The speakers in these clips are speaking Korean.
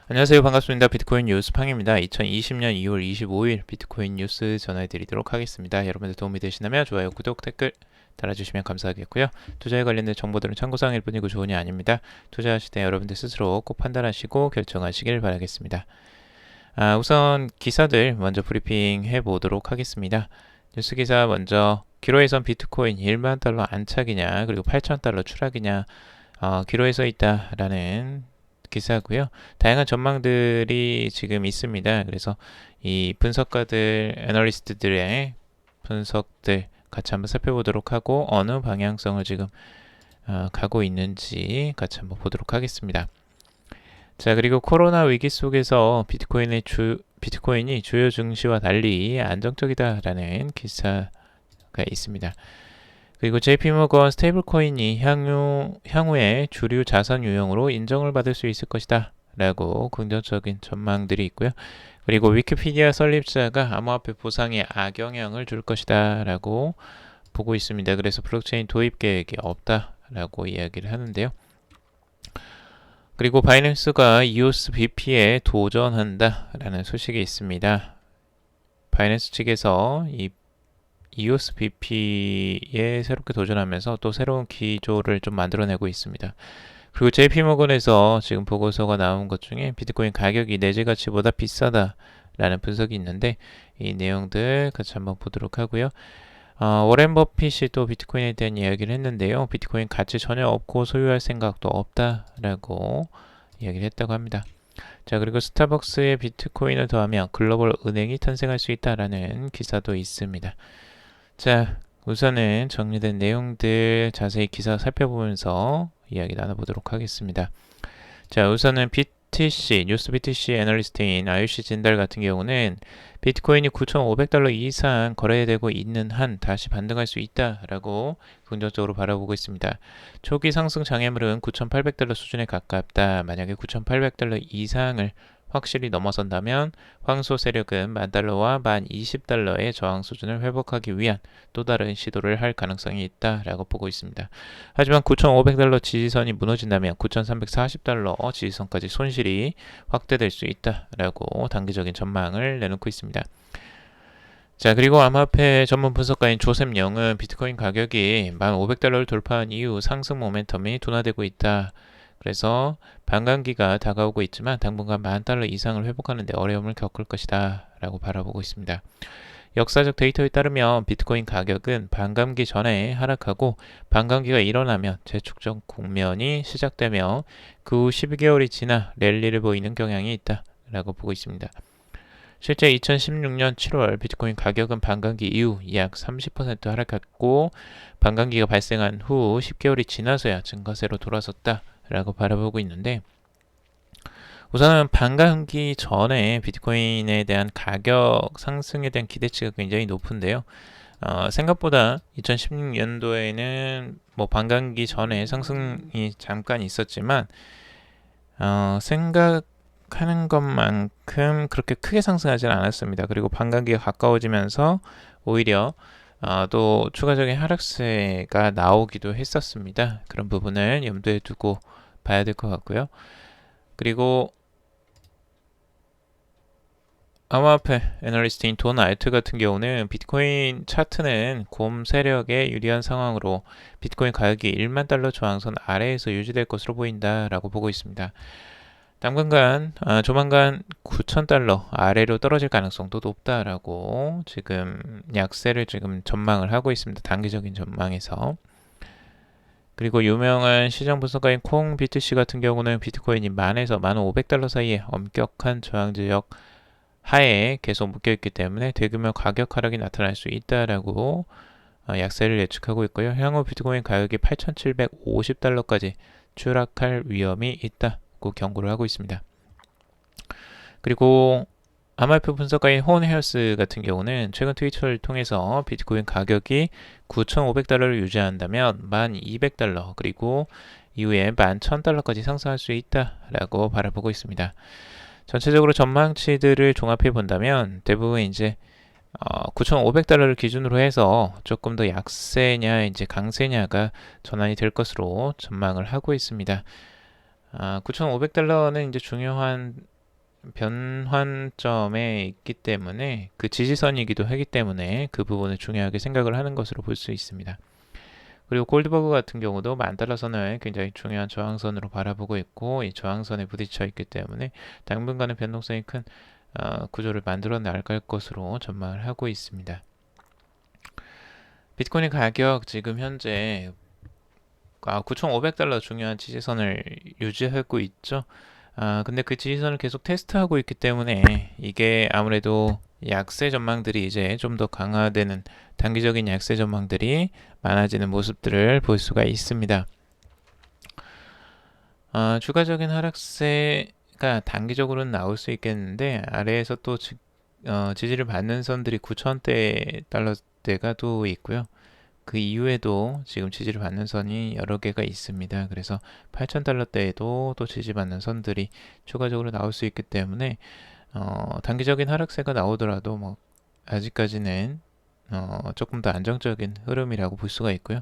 안녕하세요. 반갑습니다. 비트코인 뉴스 팡입니다. 2020년 2월 25일 비트코인 뉴스 전해드리도록 하겠습니다. 여러분들 도움이 되시나요? 좋아요, 구독, 댓글 달아주시면 감사하겠고요. 투자에 관련된 정보들은 참고사항일 뿐이고 조언이 아닙니다. 투자하실 때 여러분들 스스로 꼭 판단하시고 결정하시길 바라겠습니다. 우선 기사들 먼저 브리핑 해보도록 하겠습니다. 뉴스 기사 먼저 기로에선 비트코인 1만 달러 안착이냐 그리고 8천 달러 추락이냐 기로에 서 있다라는 기사고요. 다양한 전망들이 지금 있습니다. 그래서 이 분석가들, 애널리스트들의 분석들 같이 한번 살펴보도록 하고 어느 방향성을 지금 가고 있는지 같이 한번 보도록 하겠습니다. 자, 그리고 코로나 위기 속에서 비트코인이 주요 증시와 달리 안정적이다라는 기사가 있습니다. 그리고 JP모건 스테이블코인이 향후에 주류 자산 유형으로 인정을 받을 수 있을 것이다 라고 긍정적인 전망들이 있고요. 그리고 위키피디아 설립자가 암호화폐 보상에 악영향을 줄 것이다 라고 보고 있습니다. 그래서 블록체인 도입 계획이 없다 라고 이야기를 하는데요. 그리고 바이낸스가 EOS BP에 도전한다 라는 소식이 있습니다. 바이낸스 측에서 이 EOS BP에 새롭게 도전하면서 또 새로운 기조를 좀 만들어내고 있습니다. 그리고 JP모건에서 지금 보고서가 나온 것 중에 비트코인 가격이 내재 가치보다 비싸다라는 분석이 있는데 이 내용들 같이 한번 보도록 하고요. 워렌 버핏이 또 비트코인에 대한 이야기를 했는데요. 비트코인 가치 전혀 없고 소유할 생각도 없다라고 이야기를 했다고 합니다. 자, 그리고 스타벅스에 비트코인을 더하면 글로벌 은행이 탄생할 수 있다라는 기사도 있습니다. 자, 우선은 정리된 내용들 자세히 기사 살펴보면서 이야기 나눠보도록 하겠습니다. 자, 우선은 뉴스 BTC 애널리스트인 아유시 진달 같은 경우는 비트코인이 9,500달러 이상 거래되고 있는 한 다시 반등할 수 있다라고 긍정적으로 바라보고 있습니다. 초기 상승 장애물은 9,800달러 수준에 가깝다. 만약에 9,800달러 이상을 확실히 넘어선다면 황소 세력은 10,000달러와 10,020달러의 저항 수준을 회복하기 위한 또 다른 시도를 할 가능성이 있다라고 보고 있습니다. 하지만 9,500달러 지지선이 무너진다면 9,340달러 지지선까지 손실이 확대될 수 있다라고 단기적인 전망을 내놓고 있습니다. 자, 그리고 암호화폐 전문 분석가인 조셉 영은 비트코인 가격이 1,500달러를 돌파한 이후 상승 모멘텀이 둔화되고 있다. 그래서 반감기가 다가오고 있지만 당분간 10,000달러 이상을 회복하는 데 어려움을 겪을 것이다 라고 바라보고 있습니다. 역사적 데이터에 따르면 비트코인 가격은 반감기 전에 하락하고 반감기가 일어나면 재축적 국면이 시작되며 그 후 12개월이 지나 랠리를 보이는 경향이 있다 라고 보고 있습니다. 실제 2016년 7월 비트코인 가격은 반감기 이후 약 30% 하락했고 반감기가 발생한 후 10개월이 지나서야 증가세로 돌아섰다 라고 바라보고 있는데 우선은 반감기 전에 비트코인에 대한 가격 상승에 대한 기대치가 굉장히 높은데요. 생각보다 2016년도에는 뭐 반감기 전에 상승이 잠깐 있었지만 생각하는 것만큼 그렇게 크게 상승하지는 않았습니다. 그리고 반감기가 가까워지면서 오히려 또 추가적인 하락세가 나오기도 했었습니다. 그런 부분을 염두에 두고 봐야 될 것 같고요. 그리고 암호화폐 애널리스트인 돈 알트 같은 경우는 비트코인 차트는 곰 세력에 유리한 상황으로 비트코인 가격이 1만 달러 저항선 아래에서 유지될 것으로 보인다라고 보고 있습니다. 당분간 조만간 9,000달러 아래로 떨어질 가능성도 높다라고 지금 약세를 지금 전망을 하고 있습니다. 단기적인 전망에서. 그리고 유명한 시장 분석가인 콩비트씨 같은 경우는 비트코인이 10,000에서 15,500달러 사이에 엄격한 저항 지역 하에 계속 묶여있기 때문에 대규모 가격 하락이 나타날 수 있다라고 약세를 예측하고 있고요. 향후 비트코인 가격이 8,750달러까지 추락할 위험이 있다고 경고를 하고 있습니다. 그리고 암호화폐 분석가인 혼 헤어스 같은 경우는 최근 트위터를 통해서 비트코인 가격이 9,500달러를 유지한다면 1,200달러 그리고 이후에 11,000달러까지 상승할 수 있다라고 바라보고 있습니다. 전체적으로 전망치들을 종합해 본다면 대부분 이제 9,500달러를 기준으로 해서 조금 더 약세냐 이제 강세냐가 전환이 될 것으로 전망을 하고 있습니다. 9,500달러는 이제 중요한 변환점에 있기 때문에 그 지지선이기도 하기 때문에 그 부분을 중요하게 생각을 하는 것으로 볼 수 있습니다. 그리고 골드버그 같은 경우도 10,000달러선을 굉장히 중요한 저항선으로 바라보고 있고 이 저항선에 부딪혀 있기 때문에 당분간은 변동성이 큰 구조를 만들어 나갈 것으로 전망을 하고 있습니다. 비트코인 가격 지금 현재 9,500달러 중요한 지지선을 유지하고 있죠. 근데 그 지지선을 계속 테스트하고 있기 때문에 이게 아무래도 약세 전망들이 이제 좀 더 강화되는 단기적인 약세 전망들이 많아지는 모습들을 볼 수가 있습니다. 추가적인 하락세가 단기적으로는 나올 수 있겠는데 아래에서 또 지지를 받는 선들이 9,000달러대가 또 있고요. 그 이후에도 지금 지지를 받는 선이 여러 개가 있습니다. 그래서 8,000달러대에도 또 지지받는 선들이 추가적으로 나올 수 있기 때문에 단기적인 하락세가 나오더라도 뭐 아직까지는 조금 더 안정적인 흐름이라고 볼 수가 있고요.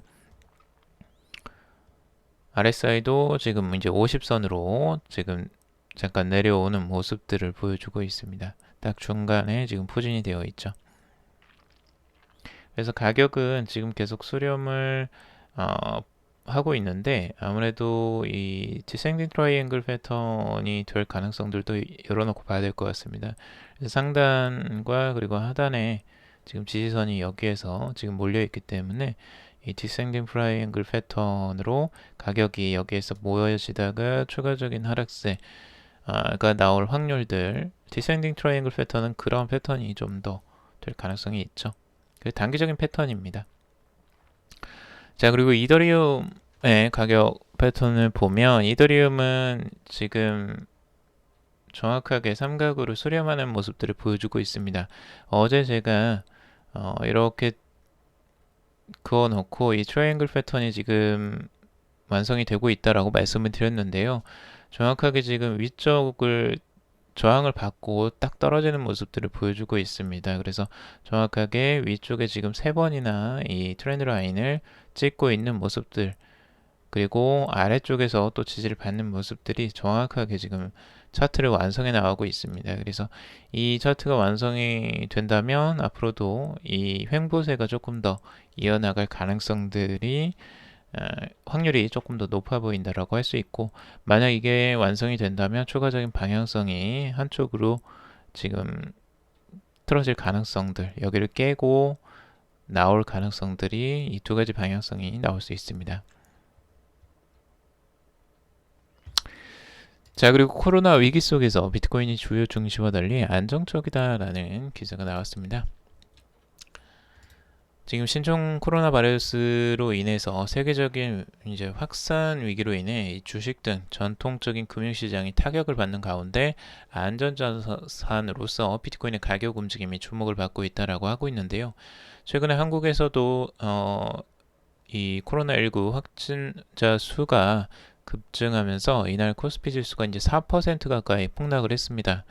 RSI도 지금 이제 50선으로 지금 잠깐 내려오는 모습들을 보여주고 있습니다. 딱 중간에 지금 포진이 되어 있죠. 그래서 가격은 지금 계속 수렴을 하고 있는데 아무래도 이 디센딩 트라이앵글 패턴이 될 가능성들도 열어놓고 봐야 될 것 같습니다. 그래서 상단과 그리고 하단에 지금 지지선이 여기에서 지금 몰려 있기 때문에 이 디센딩 트라이앵글 패턴으로 가격이 여기에서 모여지다가 추가적인 하락세가 나올 확률들, 디센딩 트라이앵글 패턴은 그런 패턴이 좀 더 될 가능성이 있죠. 단기적인 패턴입니다. 자, 그리고 이더리움의 가격 패턴을 보면 이더리움은 지금 정확하게 삼각으로 수렴하는 모습들을 보여주고 있습니다. 어제 제가 이렇게 그어놓고 이 트라이앵글 패턴이 지금 완성이 되고 있다라고 말씀을 드렸는데요. 정확하게 지금 위쪽을 저항을 받고 딱 떨어지는 모습들을 보여주고 있습니다. 그래서 정확하게 위쪽에 지금 3번이나 이 트렌드 라인을 찍고 있는 모습들, 그리고 아래쪽에서 또 지지를 받는 모습들이 정확하게 지금 차트를 완성해 나가고 있습니다. 그래서 이 차트가 완성이 된다면 앞으로도 이 횡보세가 조금 더 이어나갈 가능성들이 확률이 조금 더 높아 보인다라고 할 수 있고, 만약 이게 완성이 된다면 추가적인 방향성이 한쪽으로 지금 틀어질 가능성들, 여기를 깨고 나올 가능성들이 이 두 가지 방향성이 나올 수 있습니다. 자, 그리고 코로나 위기 속에서 비트코인이 주요 증시와 달리 안정적이다라는 기사가 나왔습니다. 지금 신종 코로나 바이러스로 인해서 세계적인 이제 확산 위기로 인해 주식 등 전통적인 금융시장이 타격을 받는 가운데 안전자산으로서 비트코인의 가격 움직임이 주목을 받고 있다라고 하고 있는데요. 최근에 한국에서도 이 코로나19 확진자 수가 급증하면서 이날 코스피 지수가 이제 4% 가까이 폭락을 했습니다.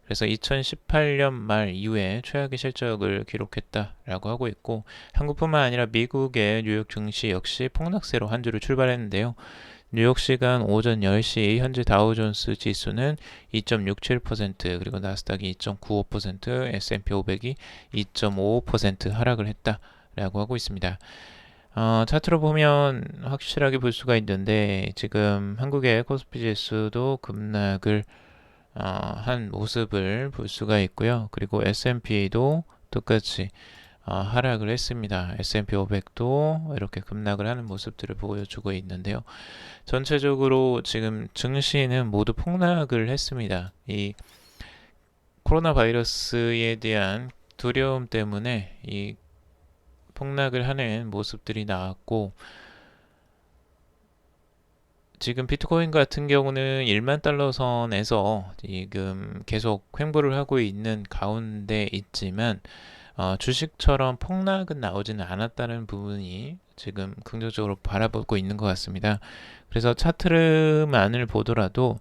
그래서 2018년 말 이후에 최악의 실적을 기록했다라고 하고 있고, 한국뿐만 아니라 미국의 뉴욕 증시 역시 폭락세로 한 주를 출발했는데요. 뉴욕 시간 오전 10시 현재 다우존스 지수는 2.67%, 그리고 나스닥이 2.95%, S&P 500이 2.55% 하락을 했다라고 하고 있습니다. 차트로 보면 확실하게 볼 수가 있는데 지금 한국의 코스피 지수도 급락을 한 모습을 볼 수가 있고요. 그리고 S&P도 똑같이 하락을 했습니다. S&P 500도 이렇게 급락을 하는 모습들을 보여주고 있는데요. 전체적으로 지금 증시는 모두 폭락을 했습니다. 이 코로나 바이러스에 대한 두려움 때문에 이 폭락을 하는 모습들이 나왔고, 지금 비트코인 같은 경우는 1만 달러 선에서 지금 계속 횡보를 하고 있는 가운데 있지만 주식처럼 폭락은 나오지는 않았다는 부분이 지금 긍정적으로 바라보고 있는 것 같습니다. 그래서 차트만을 보더라도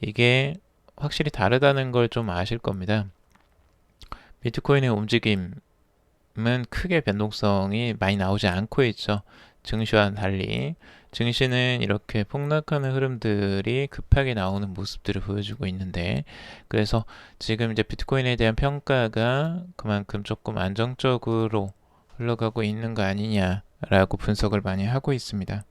이게 확실히 다르다는 걸 좀 아실 겁니다. 비트코인의 움직임은 크게 변동성이 많이 나오지 않고 있죠. 증시와 달리. 증시는 이렇게 폭락하는 흐름들이 급하게 나오는 모습들을 보여주고 있는데, 그래서 지금 이제 비트코인에 대한 평가가 그만큼 조금 안정적으로 흘러가고 있는 거 아니냐라고 분석을 많이 하고 있습니다.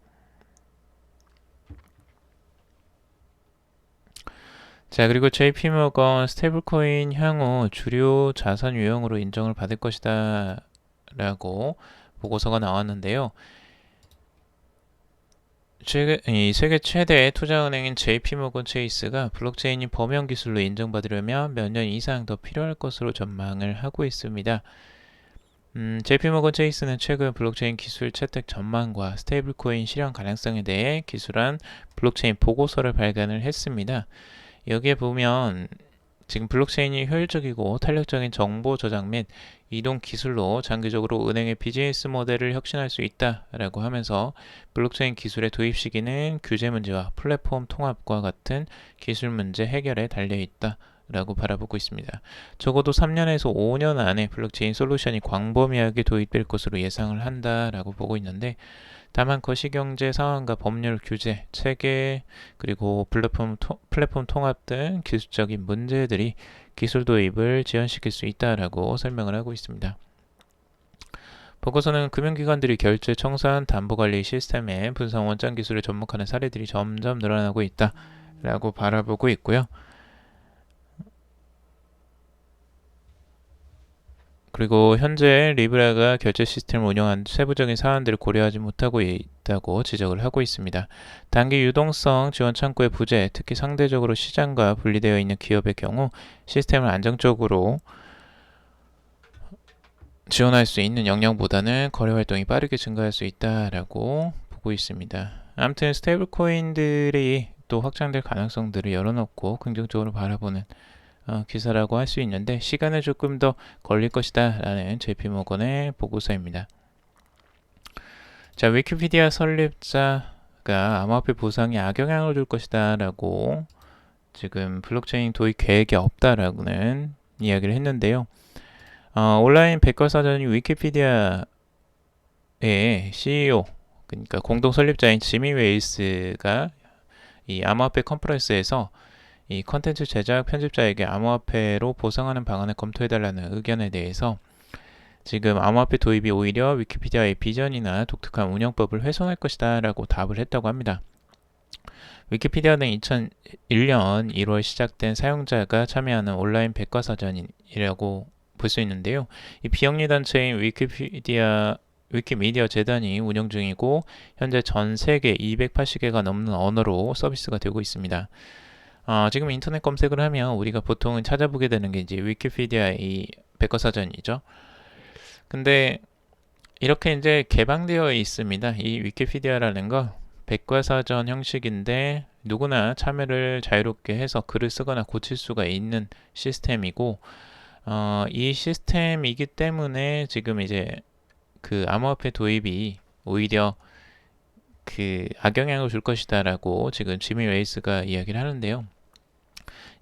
자, 그리고 JP모건 스테이블코인 향후 주류 자산 유형으로 인정을 받을 것이다 라고 보고서가 나왔는데요. 이 세계 최대 투자은행인 JP모건 체이스가 블록체인이 범용 기술로 인정받으려면 몇 년 이상 더 필요할 것으로 전망을 하고 있습니다. JP모건 체이스는 최근 블록체인 기술 채택 전망과 스테이블코인 실현 가능성에 대해 기술한 블록체인 보고서를 발간을 했습니다. 여기에 보면 지금 블록체인이 효율적이고 탄력적인 정보 저장 및 이동 기술로 장기적으로 은행의 비즈니스 모델을 혁신할 수 있다라고 하면서 블록체인 기술의 도입 시기는 규제 문제와 플랫폼 통합과 같은 기술 문제 해결에 달려 있다라고 바라보고 있습니다. 적어도 3년에서 5년 안에 블록체인 솔루션이 광범위하게 도입될 것으로 예상을 한다라고 보고 있는데, 다만 거시경제 상황과 법률 규제, 체계, 그리고 플랫폼 통합 등 기술적인 문제들이 기술 도입을 지연시킬 수 있다라고 설명을 하고 있습니다. 보고서는 금융기관들이 결제, 청산, 담보관리 시스템의 분산 원장 기술에 접목하는 사례들이 점점 늘어나고 있다라고 바라보고 있고요. 그리고 현재 리브라가 결제 시스템을 운영하는 세부적인 사안들을 고려하지 못하고 있다고 지적을 하고 있습니다. 단기 유동성 지원 창구의 부재, 특히 상대적으로 시장과 분리되어 있는 기업의 경우 시스템을 안정적으로 지원할 수 있는 역량보다는 거래 활동이 빠르게 증가할 수 있다라고 보고 있습니다. 아무튼 스테이블 코인들이 또 확장될 가능성들을 열어놓고 긍정적으로 바라보는 기사라고 할 수 있는데, 시간은 조금 더 걸릴 것이다 라는 JP모건의 보고서입니다. 자, 위키피디아 설립자가 암호화폐 보상에 악영향을 줄 것이다 라고 지금 블록체인 도입 계획이 없다라고는 이야기를 했는데요. 온라인 백과사전이 위키피디아의 CEO, 그러니까 공동 설립자인 지미 웨일스가 이 암호화폐 컨퍼런스에서 이 컨텐츠 제작 편집자에게 암호화폐로 보상하는 방안을 검토해달라는 의견에 대해서 지금 암호화폐 도입이 오히려 위키피디아의 비전이나 독특한 운영법을 훼손할 것이다 라고 답을 했다고 합니다. 위키피디아는 2001년 1월 시작된 사용자가 참여하는 온라인 백과사전이라고 볼 수 있는데요. 이 비영리 단체인 위키미디어 재단이 운영 중이고, 현재 전 세계 280개가 넘는 언어로 서비스가 되고 있습니다. 지금 인터넷 검색을 하면 우리가 보통은 찾아보게 되는 게 이제 위키피디아의 이 백과사전이죠. 근데 이렇게 이제 개방되어 있습니다. 이 위키피디아라는 거 백과사전 형식인데 누구나 참여를 자유롭게 해서 글을 쓰거나 고칠 수가 있는 시스템이고, 이 시스템이기 때문에 지금 이제 그 암호화폐 도입이 오히려 그 악영향을 줄 것이다라고 지금 지미 웨이스가 이야기를 하는데요.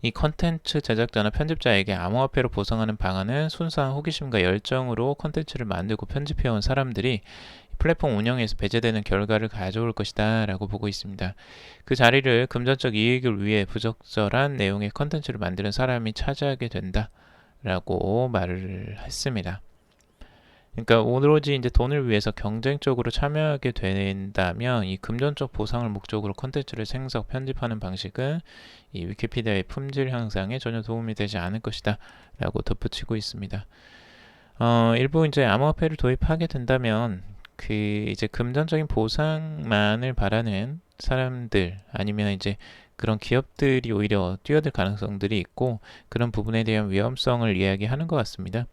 이 컨텐츠 제작자나 편집자에게 암호화폐로 보상하는 방안은 순수한 호기심과 열정으로 컨텐츠를 만들고 편집해온 사람들이 플랫폼 운영에서 배제되는 결과를 가져올 것이다 라고 보고 있습니다. 그 자리를 금전적 이익을 위해 부적절한 내용의 컨텐츠를 만드는 사람이 차지하게 된다 라고 말을 했습니다. 그러니까 오로지 이제 돈을 위해서 경쟁적으로 참여하게 된다면 이 금전적 보상을 목적으로 컨텐츠를 생성, 편집하는 방식은 이 위키피디아의 품질 향상에 전혀 도움이 되지 않을 것이다 라고 덧붙이고 있습니다. 일부 이제 암호화폐를 도입하게 된다면 그 이제 금전적인 보상만을 바라는 사람들, 아니면 이제 그런 기업들이 오히려 뛰어들 가능성들이 있고, 그런 부분에 대한 위험성을 이야기하는 것 같습니다.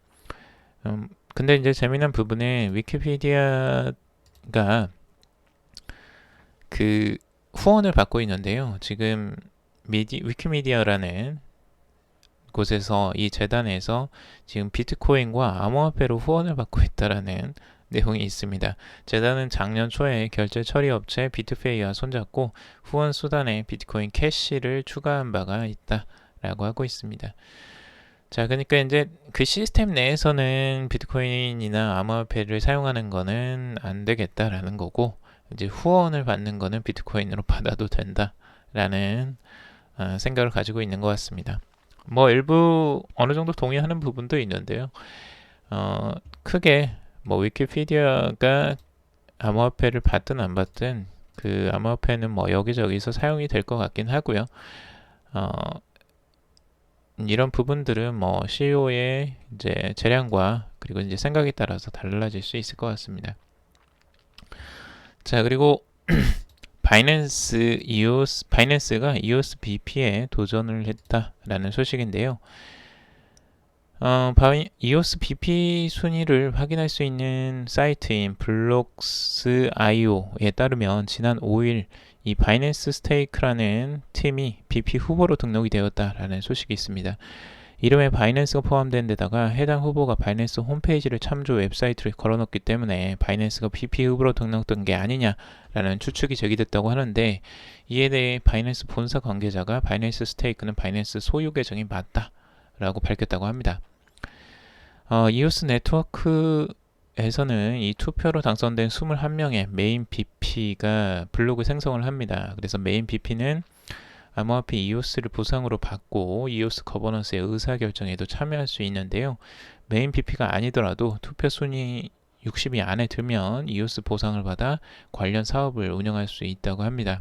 근데 이제 재미난 부분은 위키피디아가 그 후원을 받고 있는데요. 지금 위키미디어라는 곳에서, 이 재단에서 지금 비트코인과 암호화폐로 후원을 받고 있다라는 내용이 있습니다. 재단은 작년 초에 결제 처리 업체 비트페이와 손잡고 후원 수단에 비트코인 캐시를 추가한 바가 있다라고 하고 있습니다. 자, 그러니까 이제 그 시스템 내에서는 비트코인이나 암호화폐를 사용하는 거는 안 되겠다라는 거고, 이제 후원을 받는 거는 비트코인으로 받아도 된다라는 생각을 가지고 있는 것 같습니다. 뭐 일부 어느 정도 동의하는 부분도 있는데요. 크게 뭐 위키피디아가 암호화폐를 받든 안 받든 그 암호화폐는 뭐 여기저기서 사용이 될 것 같긴 하고요. 이런 부분들은 뭐 CEO의 이제 재량과 그리고 이제 생각에 따라서 달라질 수 있을 것 같습니다. 자, 그리고 바이낸스가 EOS BP에 도전을 했다라는 소식인데요. EOS BP 순위를 확인할 수 있는 사이트인 블록스.io에 따르면 지난 5일 이 바이낸스 스테이크라는 팀이 BP 후보로 등록이 되었다라는 소식이 있습니다. 이름에 바이낸스가 포함된 데다가 해당 후보가 바이낸스 홈페이지를 참조 웹사이트를 걸어놓기 때문에 바이낸스가 BP 후보로 등록된 게 아니냐라는 추측이 제기됐다고 하는데, 이에 대해 바이낸스 본사 관계자가 바이낸스 스테이크는 바이낸스 소유 계정이 맞다라고 밝혔다고 합니다. EOS 네트워크에서는 이 투표로 당선된 21명의 메인 BP가 블로그 생성을 합니다. 그래서 메인 BP는 암호화폐 EOS를 보상으로 받고 EOS 거버넌스의 의사결정에도 참여할 수 있는데요. 메인 BP가 아니더라도 투표 순위 60위 안에 들면 EOS 보상을 받아 관련 사업을 운영할 수 있다고 합니다.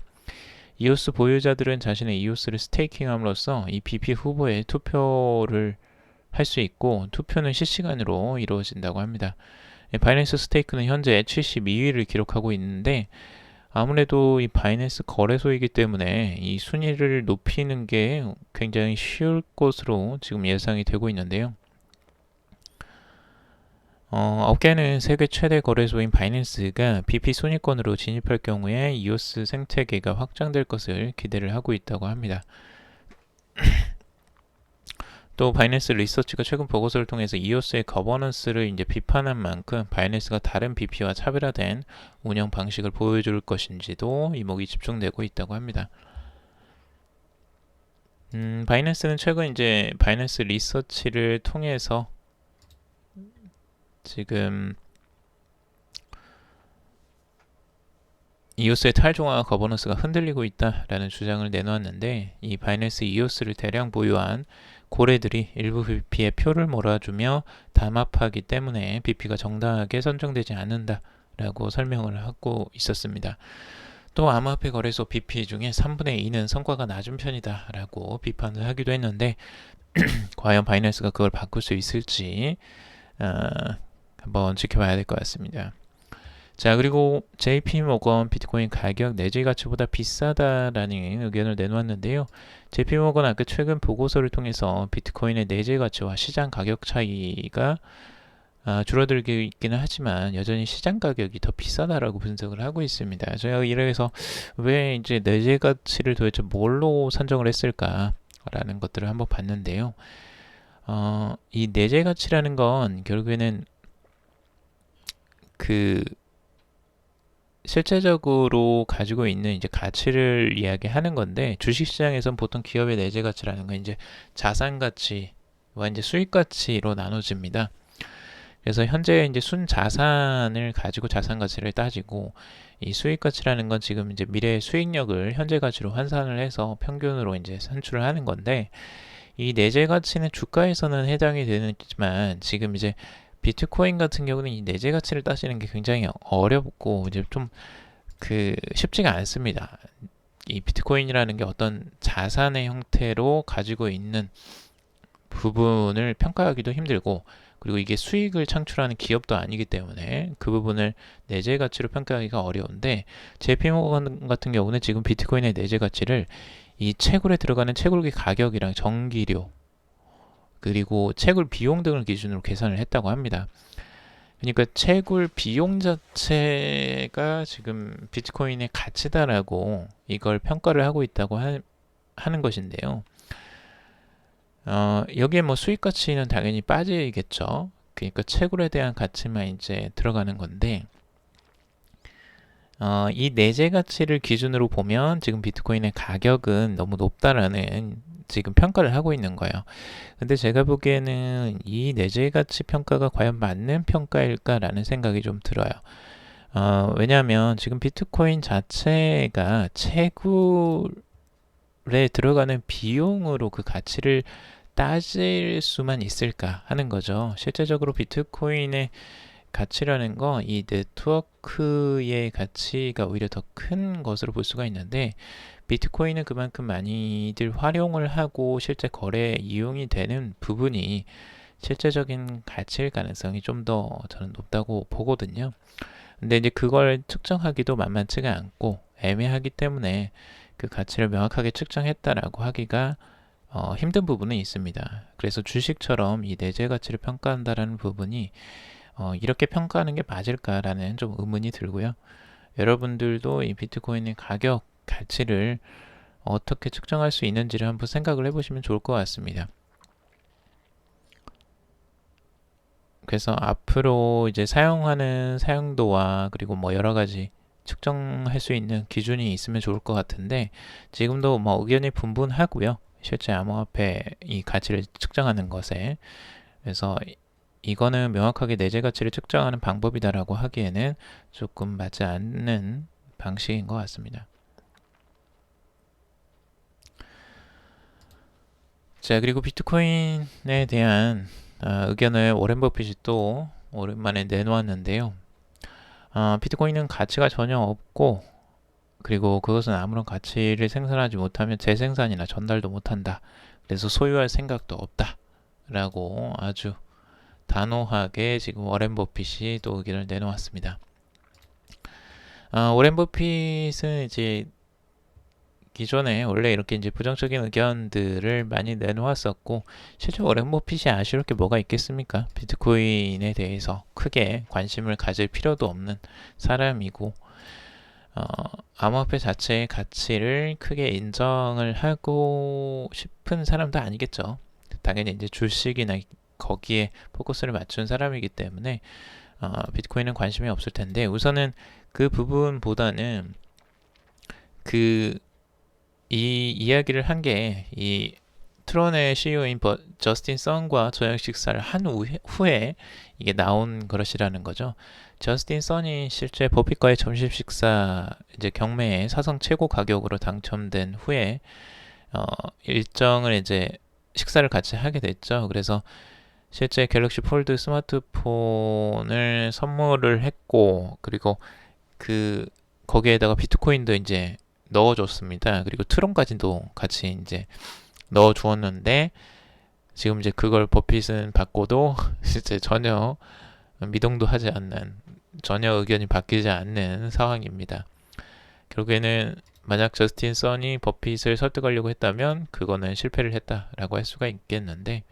EOS 보유자들은 자신의 EOS를 스테이킹함으로써 이 BP 후보에 투표를 할 수 있고, 투표는 실시간으로 이루어진다고 합니다. 바이낸스 스테이크는 현재 72위를 기록하고 있는데, 아무래도 이 바이낸스 거래소이기 때문에 이 순위를 높이는 게 굉장히 쉬울 것으로 지금 예상이 되고 있는데요. 업계는 세계 최대 거래소인 바이낸스가 BP 순위권으로 진입할 경우에 EOS 생태계가 확장될 것을 기대를 하고 있다고 합니다. 또 바이낸스 리서치가 최근 보고서를 통해서 EOS의 거버넌스를 이제 비판한 만큼 바이낸스가 다른 BP와 차별화된 운영 방식을 보여줄 것인지도 이목이 집중되고 있다고 합니다. 바이낸스는 최근 이제 바이낸스 리서치를 통해서 지금 EOS의 탈중앙화 거버넌스가 흔들리고 있다라는 주장을 내놓았는데, 이 바이낸스 EOS를 대량 보유한 고래들이 일부 BP에 표를 몰아주며 담합하기 때문에 BP가 정당하게 선정되지 않는다라고 설명을 하고 있었습니다. 또 암호화폐 거래소 BP 중에 3분의 2는 성과가 낮은 편이다라고 비판을 하기도 했는데, 과연 바이낸스가 그걸 바꿀 수 있을지 한번 지켜봐야 될 것 같습니다. 자, 그리고 JP모건 비트코인 가격 내재 가치보다 비싸다라는 의견을 내놓았는데요. JP모건 아까 최근 보고서를 통해서 비트코인의 내재 가치와 시장 가격 차이가 줄어들고 있기는 하지만 여전히 시장 가격이 더 비싸다라고 분석을 하고 있습니다. 제가 이래서 왜 이제 내재 가치를 도대체 뭘로 산정을 했을까라는 것들을 한번 봤는데요. 이 내재 가치라는 건 결국에는 그 실제적으로 가지고 있는 이제 가치를 이야기하는 건데, 주식시장에선 보통 기업의 내재 가치라는 건 이제 자산 가치와 이제 수익 가치로 나눠집니다. 그래서 현재 이제 순 자산을 가지고 자산 가치를 따지고, 이 수익 가치라는 건 지금 이제 미래의 수익력을 현재 가치로 환산을 해서 평균으로 이제 산출을 하는 건데, 이 내재 가치는 주가에서는 해당이 되지만 지금 이제 비트코인 같은 경우는 이 내재 가치를 따지는 게 굉장히 어렵고 이제 좀 쉽지가 않습니다. 이 비트코인이라는 게 어떤 자산의 형태로 가지고 있는 부분을 평가하기도 힘들고, 그리고 이게 수익을 창출하는 기업도 아니기 때문에 그 부분을 내재 가치로 평가하기가 어려운데, JP모건 같은 경우는 지금 비트코인의 내재 가치를 이 채굴에 들어가는 채굴기 가격이랑 전기료 그리고 채굴 비용 등을 기준으로 계산을 했다고 합니다. 그러니까 채굴 비용 자체가 지금 비트코인의 가치다라고 이걸 평가를 하고 있다고 하는 것인데요. 여기에 뭐 수익 가치는 당연히 빠지겠죠. 그러니까 채굴에 대한 가치만 이제 들어가는 건데, 이 내재 가치를 기준으로 보면 지금 비트코인의 가격은 너무 높다라는 지금 평가를 하고 있는 거예요. 근데 제가 보기에는 이 내재 가치 평가가 과연 맞는 평가일까라는 생각이 좀 들어요. 왜냐하면 지금 비트코인 자체가 채굴에 들어가는 비용으로 그 가치를 따질 수만 있을까 하는 거죠. 실제적으로 비트코인의 가치라는 거, 이 네트워크의 가치가 오히려 더 큰 것으로 볼 수가 있는데, 비트코인은 그만큼 많이들 활용을 하고 실제 거래에 이용이 되는 부분이 실제적인 가치일 가능성이 좀 더 저는 높다고 보거든요. 근데 이제 그걸 측정하기도 만만치가 않고 애매하기 때문에 그 가치를 명확하게 측정했다라고 하기가 힘든 부분은 있습니다. 그래서 주식처럼 이 내재 가치를 평가한다라는 부분이 이렇게 평가하는 게 맞을까라는 좀 의문이 들고요. 여러분들도 이 비트코인의 가격, 가치를 어떻게 측정할 수 있는지를 한번 생각을 해보시면 좋을 것 같습니다. 그래서 앞으로 이제 사용하는 사용도와 그리고 뭐 여러 가지 측정할 수 있는 기준이 있으면 좋을 것 같은데, 지금도 뭐 의견이 분분하고요. 실제 암호화폐 이 가치를 측정하는 것에. 그래서 이거는 명확하게 내재 가치를 측정하는 방법이다라고 하기에는 조금 맞지 않는 방식인 것 같습니다. 자, 그리고 비트코인에 대한 의견을 워렌 버핏이 또 오랜만에 내놓았는데요. 비트코인은 가치가 전혀 없고, 그리고 그것은 아무런 가치를 생산하지 못하면 재생산이나 전달도 못한다. 그래서 소유할 생각도 없다. 라고 아주 단호하게 지금 워렌 버핏이 또 의견을 내놓았습니다. 워렌 버핏은 이제 기존에 원래 이렇게 이제 부정적인 의견들을 많이 내놓았었고, 실제 워렌 버핏이 아쉬울 게 뭐가 있겠습니까? 비트코인에 대해서 크게 관심을 가질 필요도 없는 사람이고, 어, 암호화폐 자체의 가치를 크게 인정을 하고 싶은 사람도 아니겠죠. 당연히 이제 주식이나 거기에 포커스를 맞춘 사람이기 때문에 비트코인은 관심이 없을 텐데, 우선은 그 부분보다는 그 이 이야기를 한 게 이 트론의 CEO인 저스틴 선과 저녁 식사를 한 후에 이게 나온 것이라는 거죠. 저스틴 선이 실제 버핏과의 점심 식사 이제 경매에 사상 최고 가격으로 당첨된 후에 일정을 이제 식사를 같이 하게 됐죠. 그래서 실제 갤럭시 폴드 스마트폰을 선물을 했고, 그리고 그 거기에다가 비트코인도 이제 넣어줬습니다. 그리고 트론까지도 같이 이제 넣어주었는데, 지금 이제 그걸 버핏은 받고도 실제 전혀 미동도 하지 않는, 전혀 의견이 바뀌지 않는 상황입니다. 결국에는 만약 저스틴 선이 버핏을 설득하려고 했다면 그거는 실패를 했다라고 할 수가 있겠는데,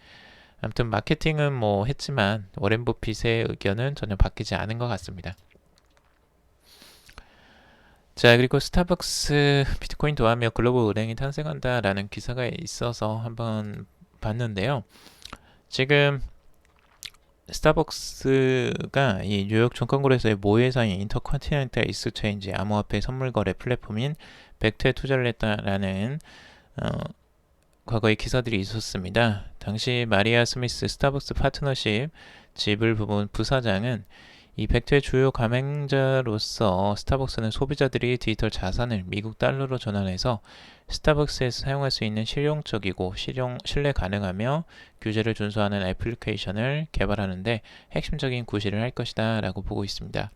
아무튼 마케팅은 뭐 했지만 워렌 버핏의 의견은 전혀 바뀌지 않은 것 같습니다. 자, 그리고 스타벅스 비트코인 도하며 글로벌 은행이 탄생한다라는 기사가 있어서 한번 봤는데요. 지금 스타벅스가 이 뉴욕 증권거래소의 모회사인 인터컨티넨탈 익스체인지 암호화폐 선물 거래 플랫폼인 벡터에 투자를 했다라는 과거의 기사들이 있었습니다. 당시 마리아 스미스 스타벅스 파트너십 지불 부분 부사장은 이 벡터의 주요 가맹자로서 스타벅스는 소비자들이 디지털 자산을 미국 달러로 전환해서 스타벅스에서 사용할 수 있는 실용적이고 신뢰 가능하며 규제를 준수하는 애플리케이션을 개발하는데 핵심적인 구실을 할 것이다 라고 보고 있습니다.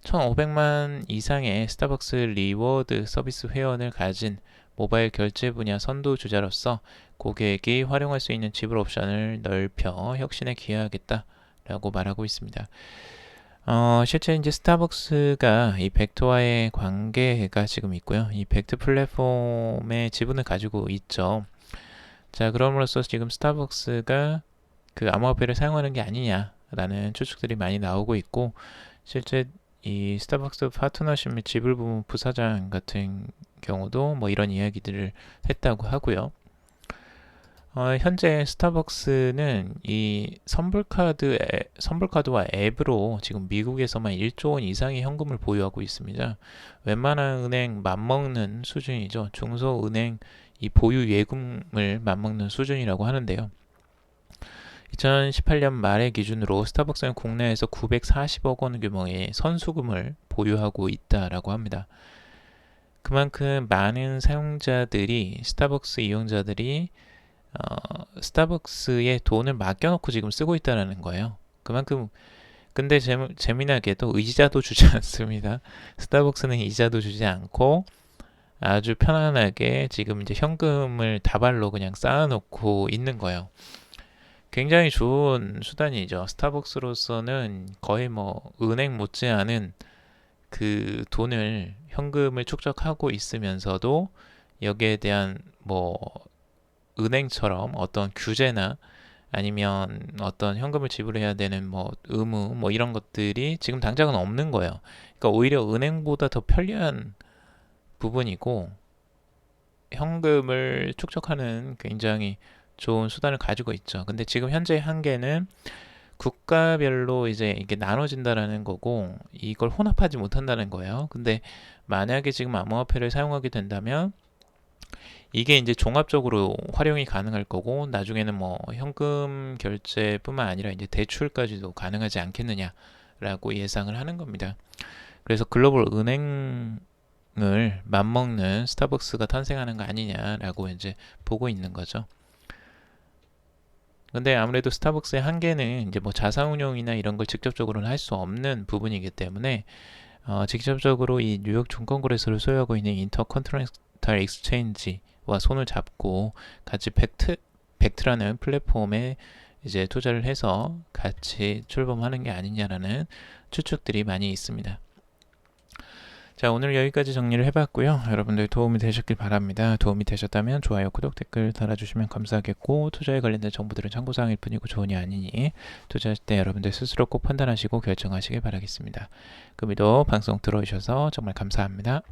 1,500만 이상의 스타벅스 리워드 서비스 회원을 가진 모바일 결제 분야 선두주자로서 고객이 활용할 수 있는 지불 옵션을 넓혀 혁신에 기여하겠다 라고 말하고 있습니다. 실제 이제 스타벅스가 이 벡터와의 관계가 지금 있고요. 이 벡터 플랫폼의 지분을 가지고 있죠. 자, 그럼으로써 지금 스타벅스가 그 암호화폐를 사용하는 게 아니냐라는 추측들이 많이 나오고 있고, 실제 이 스타벅스 파트너십 및 지불 부문 부사장 같은 경우도 뭐 이런 이야기들을 했다고 하고요. 현재 스타벅스는 이 선불카드와 앱으로 지금 미국에서만 1조 원 이상의 현금을 보유하고 있습니다. 웬만한 은행 맞먹는 수준이죠. 중소은행 이 보유 예금을 맞먹는 수준이라고 하는데요. 2018년 말의 기준으로 스타벅스는 국내에서 940억 원 규모의 선수금을 보유하고 있다라고 합니다. 그만큼 많은 사용자들이 스타벅스 이용자들이 스타벅스에 돈을 맡겨놓고 지금 쓰고 있다는 거예요. 그만큼 근데 재미나게도 이자도 주지 않습니다. 스타벅스는 이자도 주지 않고 아주 편안하게 지금 이제 현금을 다발로 그냥 쌓아놓고 있는 거예요. 굉장히 좋은 수단이죠. 스타벅스로서는 거의 뭐 은행 못지않은 그 돈을 현금을 축적하고 있으면서도 여기에 대한 뭐 은행처럼 어떤 규제나 아니면 어떤 현금을 지불해야 되는 뭐 의무 뭐 이런 것들이 지금 당장은 없는 거예요. 그러니까 오히려 은행보다 더 편리한 부분이고 현금을 축적하는 굉장히 좋은 수단을 가지고 있죠. 근데 지금 현재 한계는 국가별로 이제 이게 나눠진다라는 거고 이걸 혼합하지 못한다는 거예요. 근데 만약에 지금 암호화폐를 사용하게 된다면 이게 이제 종합적으로 활용이 가능할 거고 나중에는 뭐 현금 결제뿐만 아니라 이제 대출까지도 가능하지 않겠느냐라고 예상을 하는 겁니다. 그래서 글로벌 은행을 맞먹는 스타벅스가 탄생하는 거 아니냐라고 이제 보고 있는 거죠. 근데 아무래도 스타벅스의 한계는 이제 뭐 자산운용이나 이런 걸 직접적으로는 할 수 없는 부분이기 때문에 직접적으로 이 뉴욕 증권거래소를 소유하고 있는 인터컨티넨탈 익스체인지와 손을 잡고 같이 벡트라는 플랫폼에 이제 투자를 해서 같이 출범하는 게 아니냐라는 추측들이 많이 있습니다. 자, 오늘 여기까지 정리를 해봤고요. 여러분들 도움이 되셨길 바랍니다. 도움이 되셨다면 좋아요, 구독, 댓글 달아주시면 감사하겠고 투자에 관련된 정보들은 참고사항일 뿐이고 조언이 아니니 투자할 때 여러분들 스스로 꼭 판단하시고 결정하시길 바라겠습니다. 금일도 방송 들어주셔서 정말 감사합니다.